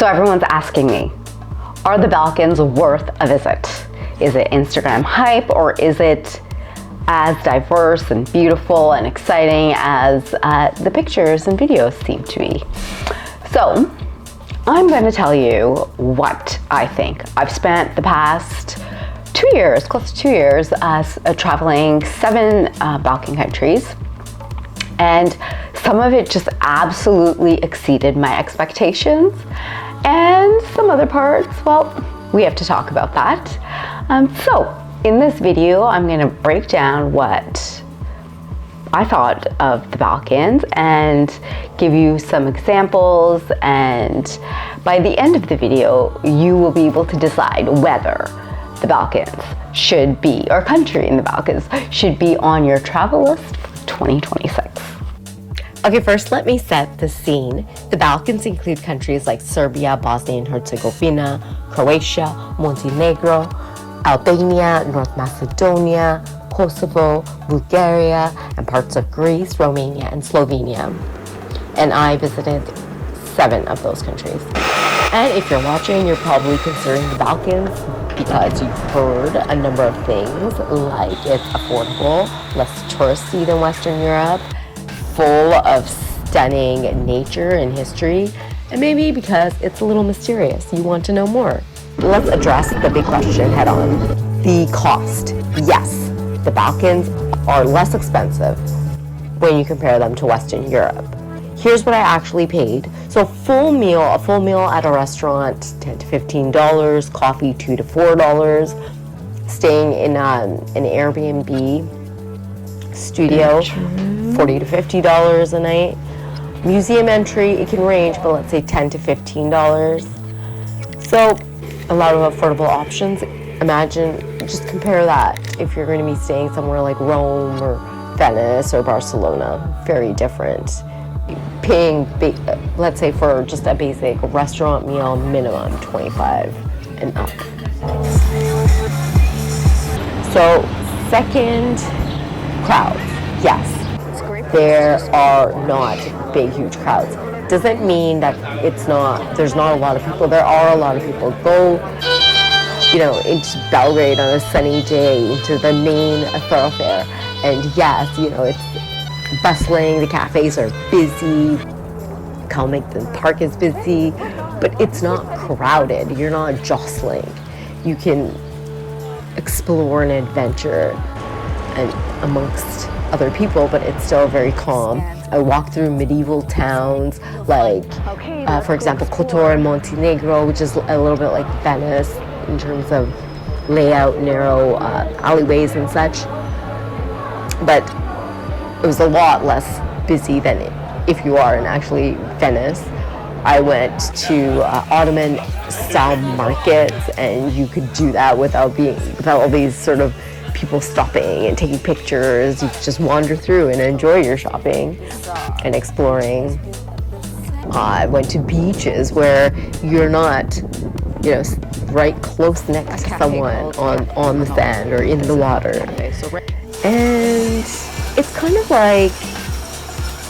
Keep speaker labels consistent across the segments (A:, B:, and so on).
A: So everyone's asking me, are the Balkans worth a visit? Is it Instagram hype, or is it as diverse and beautiful and exciting as the pictures and videos seem to be? So I'm going to tell you what I think. I've spent the past 2 years, close to 2 years, traveling 7 Balkan countries, and some of it just absolutely exceeded my expectations, and some other parts, well, we have to talk about that. So in this video, I'm going to break down what I thought of the Balkans and give you some examples, and by the end of the video, you will be able to decide whether the Balkans should be, or country in the Balkans should be on your travel list for 2026.
B: Okay, first let me set the scene. The Balkans include countries like Serbia, Bosnia and Herzegovina, Croatia, Montenegro, Albania, North Macedonia, Kosovo, Bulgaria, and parts of Greece, Romania, and Slovenia. And I visited 7 of those countries. And if you're watching, you're probably considering the Balkans because you've heard a number of things, like it's affordable, less touristy than Western Europe, full of stunning nature and history, and maybe because it's a little mysterious, you want to know more. Let's address the big question head on. The cost. Yes, the Balkans are less expensive when you compare them to Western Europe. Here's what I actually paid. So a full meal at a restaurant, $10 to $15, coffee $2 to $4, staying in an Airbnb studio, $40 to $50 a night. Museum entry, it can range, but let's say $10 to $15. So a lot of affordable options. Imagine, just compare that if you're going to be staying somewhere like Rome or Venice or Barcelona. Very different. Paying, let's say for just a basic restaurant meal, minimum $25 and up. So second, crowds. Yes, there are not big, huge crowds. Doesn't mean that there's not a lot of people. There are a lot of people. Go, into Belgrade on a sunny day, into the main thoroughfare. And yes, it's bustling, the cafes are busy, Kalmyk Park is busy, but it's not crowded. You're not jostling. You can explore and adventure and amongst other people, but it's still very calm. I walked through medieval towns like, for example, Kotor in Montenegro, which is a little bit like Venice in terms of layout, narrow alleyways and such. But it was a lot less busy than if you are in actually Venice. I went to Ottoman style markets, and you could do that without all these sort of people stopping and taking pictures. You just wander through and enjoy your shopping and exploring. I went to beaches where you're not, right close next to someone on the sand or in the water. And it's kind of like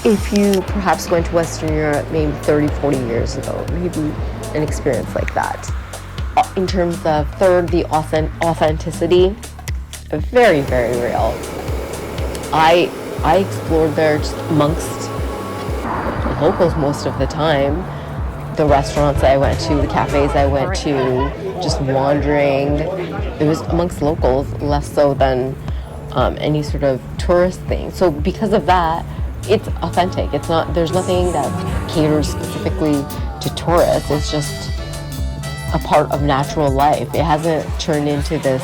B: if you perhaps went to Western Europe maybe 30, 40 years ago, maybe an experience like that. In terms of third, the authenticity, very, very real. I explored there just amongst locals most of the time. The restaurants I went to, the cafes I went to, just wandering. It was amongst locals, less so than any sort of tourist thing. So because of that, it's authentic. There's nothing that caters specifically to tourists. It's just a part of natural life. It hasn't turned into this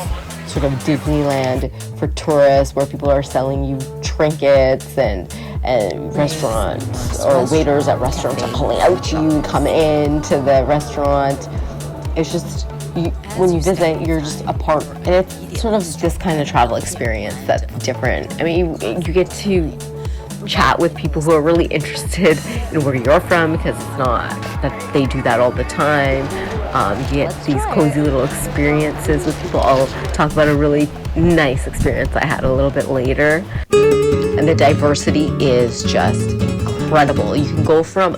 B: sort of Disneyland for tourists where people are selling you trinkets and restaurants or waiters at restaurants are calling out to you, come in to the restaurant. It's just, when you visit, you're just a part, and it's sort of this kind of travel experience that's different. I mean, you get to chat with people who are really interested in where you're from, because it's not that they do that all the time. You get these cozy little experiences with people. I'll talk about a really nice experience I had a little bit later. And the diversity is just incredible. You can go from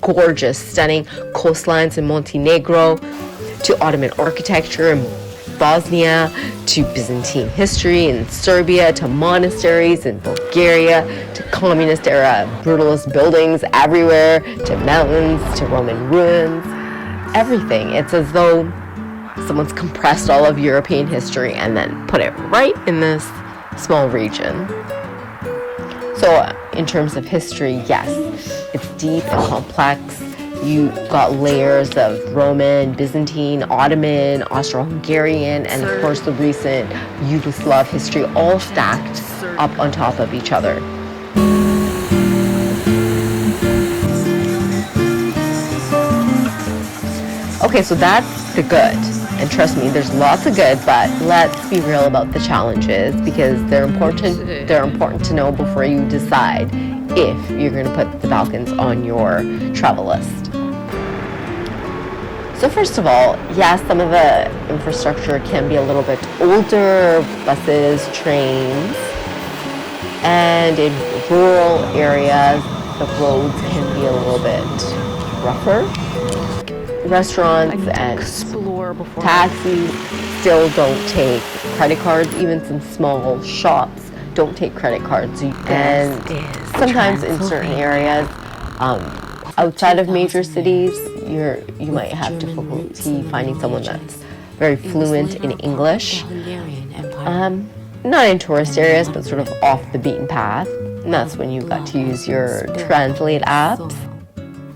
B: gorgeous, stunning coastlines in Montenegro, to Ottoman architecture in Bosnia, to Byzantine history in Serbia, to monasteries in Bulgaria, to communist era brutalist buildings everywhere, to mountains, to Roman ruins, everything. It's as though someone's compressed all of European history and then put it right in this small region. So in terms of history, yes, it's deep and complex. You got layers of Roman, Byzantine, Ottoman, Austro-Hungarian, and of course the recent Yugoslav history, all stacked up on top of each other. Okay, so that's the good. And trust me, there's lots of good, but let's be real about the challenges, because they're important to know before you decide if you're going to put the Balkans on your travel list. So first of all, yes, some of the infrastructure can be a little bit older, buses, trains, and in rural areas, the roads can be a little bit rougher. Restaurants and taxis still don't take credit cards. Even some small shops don't take credit cards. And sometimes in certain areas, outside of major cities, you might have difficulty finding someone that's very fluent in English. Not in tourist areas, but sort of off the beaten path. And that's when you've got to use your translate apps.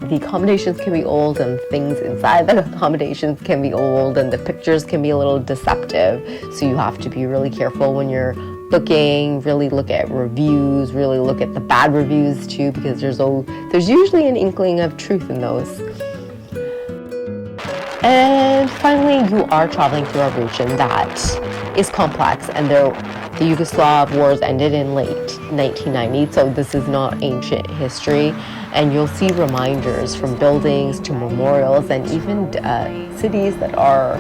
B: The accommodations can be old, and things inside the accommodations can be old, and the pictures can be a little deceptive. So you have to be really careful when you're booking, really look at reviews, really look at the bad reviews too, because there's usually an inkling of truth in those. And finally, you are traveling through a region that is complex, and the Yugoslav wars ended in late 1990, so this is not ancient history. And you'll see reminders from buildings to memorials and even cities that are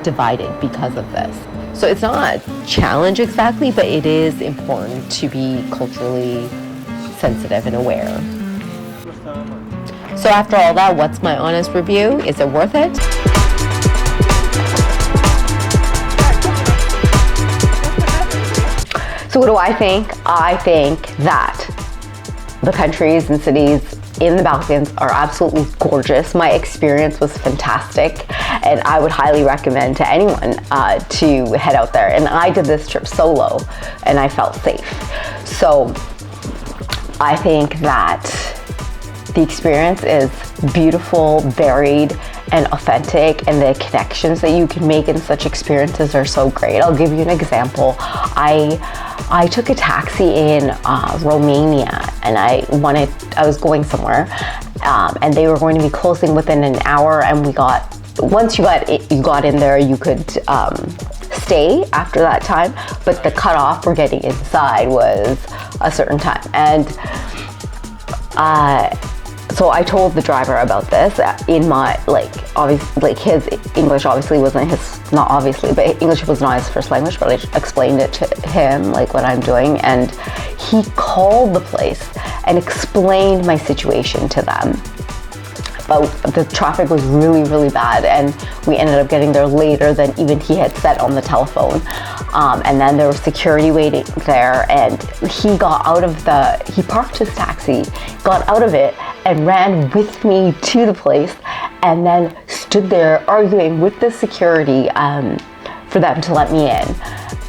B: divided because of this. So it's not a challenge exactly, but it is important to be culturally sensitive and aware. So after all that, what's my honest review? Is it worth it?
A: So what do I think? I think that the countries and cities in the Balkans are absolutely gorgeous. My experience was fantastic, and I would highly recommend to anyone to head out there. And I did this trip solo, and I felt safe. So I think that the experience is beautiful, varied, and authentic, and the connections that you can make in such experiences are so great. I'll give you an example. I took a taxi in Romania, and I was going somewhere, and they were going to be closing within an hour, and once you got in there, you could stay after that time, but the cutoff for getting inside was a certain time. And so I told the driver about this in my, his English obviously wasn't English was not his first language, but I explained it to him, like what I'm doing, and he called the place and explained my situation to them. But the traffic was really, really bad, and we ended up getting there later than even he had said on the telephone. And then there was security waiting there, and he parked his taxi, got out of it, and ran with me to the place, and then stood there arguing with the security for them to let me in.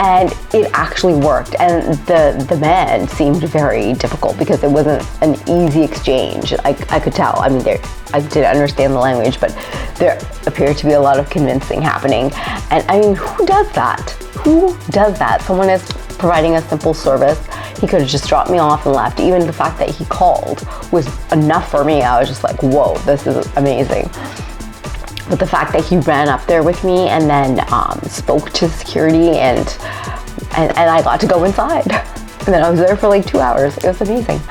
A: And it actually worked, and the man seemed very difficult because it wasn't an easy exchange. I could tell. I mean, I didn't understand the language, but there appeared to be a lot of convincing happening. And I mean, who does that? Who does that? Someone is providing a simple service. He could have just dropped me off and left. Even the fact that he called was enough for me. I was just like, whoa, this is amazing. But the fact that he ran up there with me and then spoke to security, and I got to go inside. And then I was there for like 2 hours. It was amazing.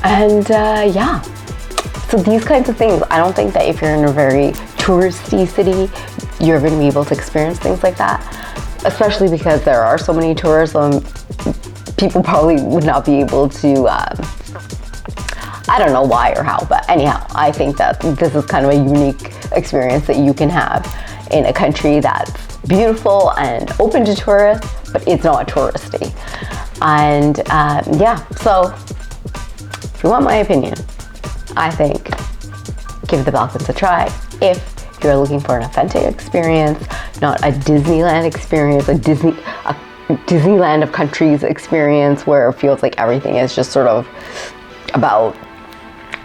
A: And yeah, so these kinds of things, I don't think that if you're in a very touristy city, you're going to be able to experience things like that, especially because there are so many tourists. People probably would not be able to I don't know why or how, but anyhow, I think that this is kind of a unique experience that you can have in a country that's beautiful and open to tourists, but it's not touristy. And yeah, so if you want my opinion, I think give the Balkans a try. If you're looking for an authentic experience, not a Disneyland experience, a Disneyland of countries experience where it feels like everything is just sort of about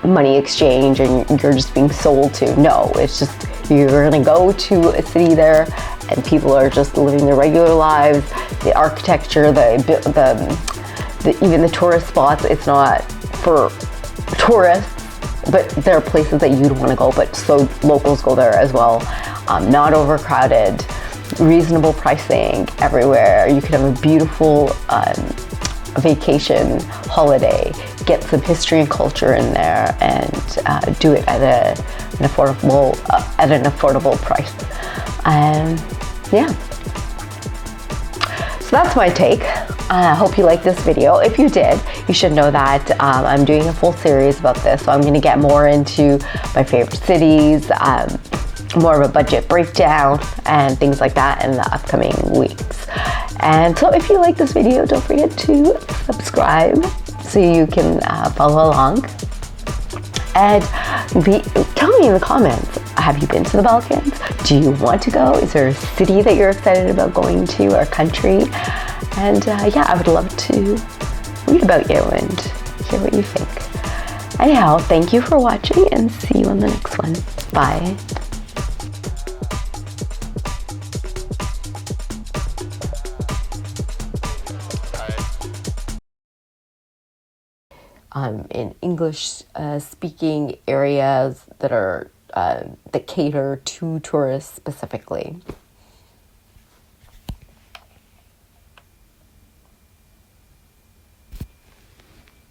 A: money exchange and you're just being sold to. No, it's just you're gonna go to a city there and people are just living their regular lives. The architecture, even the tourist spots, it's not for tourists, but there are places that you'd want to go, but so locals go there as well. Not overcrowded, reasonable pricing everywhere. You could have a beautiful vacation holiday, get some history and culture in there, and do it at an affordable price. Yeah, so that's my take. I hope you liked this video. If you did, you should know that I'm doing a full series about this, so I'm going to get more into my favorite cities, more of a budget breakdown and things like that in the upcoming weeks. And so if you like this video, don't forget to subscribe so you can follow along. And tell me in the comments, have you been to the Balkans? Do you want to go? Is there a city that you're excited about going to, or a country? And yeah, I would love to read about you and hear what you think. Anyhow, thank you for watching and see you on the next one. Bye. In English speaking areas that are that cater to tourists specifically.